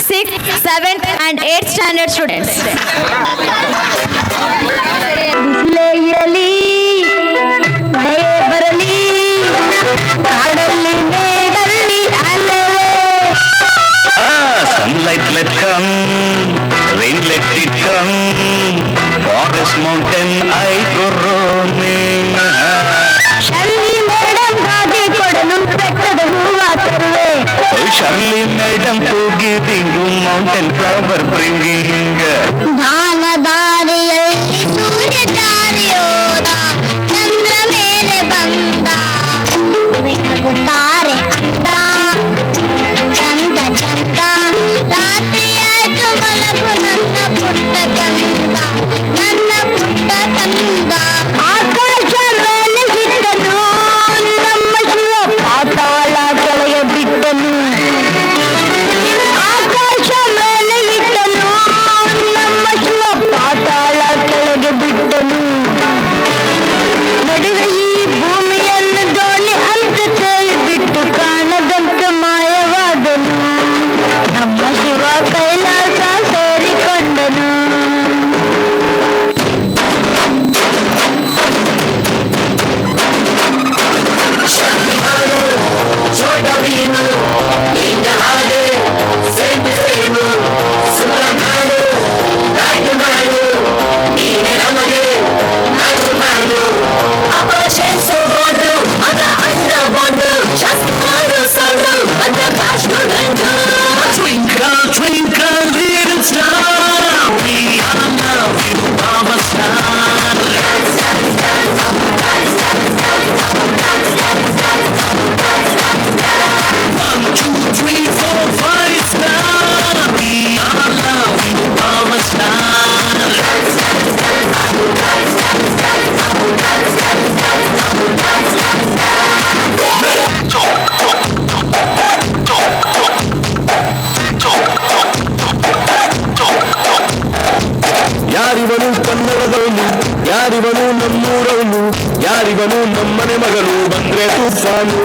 6th, 7th and 8th standard students. Sunlight let come, rain let it come, forest mountain I go roaming. Shirley madam ಗಾದಿ ಕೊಡಲು ಬೆಟ್ಟದ ಹೂವ ತರುವೆ. Shirley madam to giving mountain flower bringing. ಧಾನ ದಾರಿಯಲ್ಲಿ ಸೂರ್ಯ ದಾರಿಯೋದ ಚಂದ್ರ ಮೇಲೆ ಬಂದ ತಾರೆ ಅಂದ ಚಂದ ಚಂದ ರಾತ್ರಿಯಾಯ್ತು ಮಲಗು ನನ್ನ ಪುಟ್ಟ ಕಂದ ನನ್ನ ಪುಟ್ಟ ಕಂದ ಆಕಾಶ ಮೇಲೆ ಬಿಟ್ಟನು ನಮ್ಮ ಶಿವ ಪಾತಾಳ ಕೆಳಗೆ ಬಿಟ್ಟನು ಆಕಾಶ ಮೇಲೆ ಇಟ್ಟನು ನಮ್ಮ ಶಿವ ಪಾತಾಳ ಕೆಳಗೆ ಬಿಟ್ಟನು ನಡುವೆ ಈ ಭೂಮಿಯನ್ನು ದೋಣಿ ಅಂತ ತೇಲಿ ಬಿಟ್ಟು ಕಾಣದಂತೆ ಮಾಯವಾದನು ನಮ್ಮ Shiva Kailasa ಸೇರಿಕೊಂಡನು. Twinkle, twinkle, little star, we all love you, our star. 1, 2, 3, 4, 5 star, we all love you, our star. ಯಾರಿವನು ಕನ್ನಡದವನು, ಯಾರಿವನು ನಮ್ಮೂರವನು, ಯಾರಿವನು ನಮ್ಮನೆ ಮಗನು ಬಂದ್ರೆ ತುಫಾನು.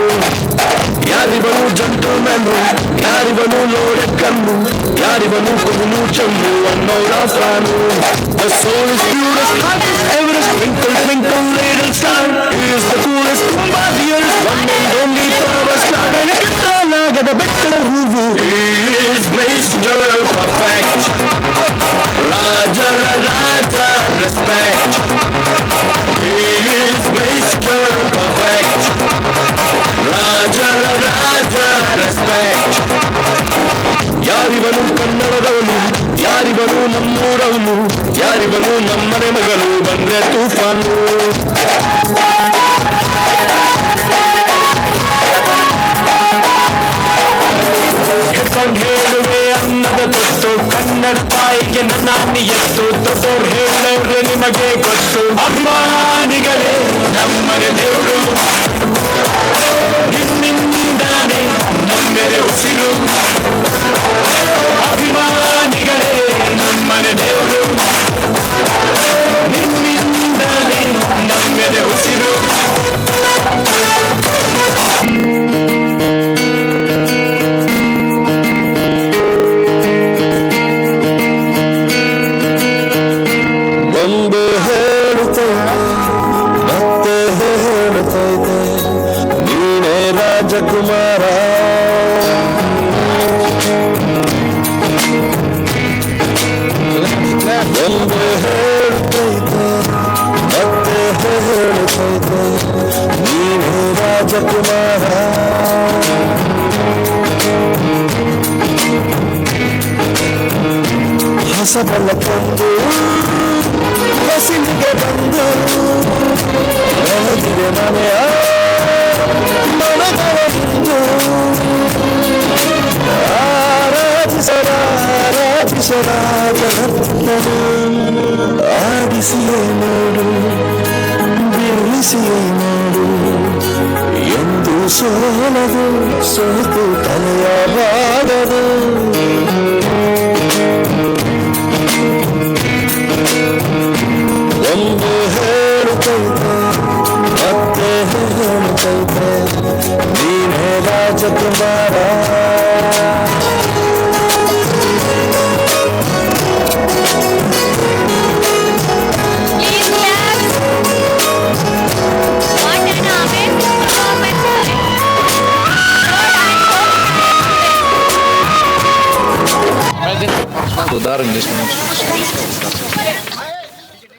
ಯಾರಿವನು ಜಂಟಲ್ಮ್ಯಾನು, ಯಾರಿವನು ಲೋಡೆ ಕಣ್ಣು, ಯಾರಿವನು ಕೊಗುನು ಚೆಂಡು ಅನ್ನೋರ fan. The soul is purest, heart is Everest, twinkle twinkle little star, he is the coolest ತುಂಬಾ dearest, one and only power star. ಕತ್ತಲಾಗದ ಬೆಟ್ಟದ ಹೂವು, he is Mr. Perfect, ರಾಜರ ರಾಜ respect, he is Mr. Perfect, ರಾಜರ ರಾಜ respect. ಯಾರಿವನು ಕನ್ನಡದವನು, ಯಾರಿವನು ನಮ್ಮೂರವನು, ಯಾರಿವನು ನಮ್ಮನೆ ಮಗನು ಬಂದ್ರೆ ತುಫಾನು. ಹೆಸರು ಹೇಳುವೆ ಅನ್ನದ ಗೊತ್ತು, ಕನ್ನಡ ತಾಯಿಗೆ ನನ್ನ ನಿಯತ್ತು, ದೊಡ್ಡೋರು ಹೇಳೋರು ನಿಮಗೆ ಗೊತ್ತು. ಅಭಿಮಾನಿಗಳೇ ನಮ್ಮನೆ ದೇವರು, ನಿಮ್ಮಿಂದಾನೆ ನಮ್ಮೆರೆ ಉಸಿರು. ಅಭಿಮಾನಿಗಳೇ ನಮ್ಮನೆ ದೇವರು, ನಿಮ್ಮಿಂದಾನೆ ನಮ್ಮೆರೆ ಉಸಿರು. ಒಂದು ಹೇಳುತ್ತೈತೆ ಮತ್ತೆ ಹೇಳುತ್ತೈತೆ, ನೀನೇ ರಾಜಕುಮಾರ. ಒಂದು ಹೇಳುತ್ತೈತೆ ಮತ್ತೆ ಹೇಳುತ್ತೈತೆ, ನೀನೇ ರಾಜಕುಮಾರ. ಹೊಸ ಬಲ ತಂದು ಹಸಿಲಿಗೆ ಬಂದು ಬೆಳಗಿದೆ ಮನೆಯ ಮನದವರಿಂದು. ಆರಾಧಿಸರಾಜನರ್ತನು, ಆಡಿಸಿಯೇ ನೋಡು ಬೀಳಿಸಿಯೇ ನೋಡು, ಎಂದು ಸೋಲದು ಸೋತು ತಲೆಯ ಬಾಗದು. ಒಂದು ಹೇಳುತ್ತೈತೆ ಮತ್ತೆ ಹೇಳುತ್ತೈತೆ, ನೀನೇ ರಾಜಕುಮಾರ. ಉದಾರ ಇಂಗ್ಲೀಷ್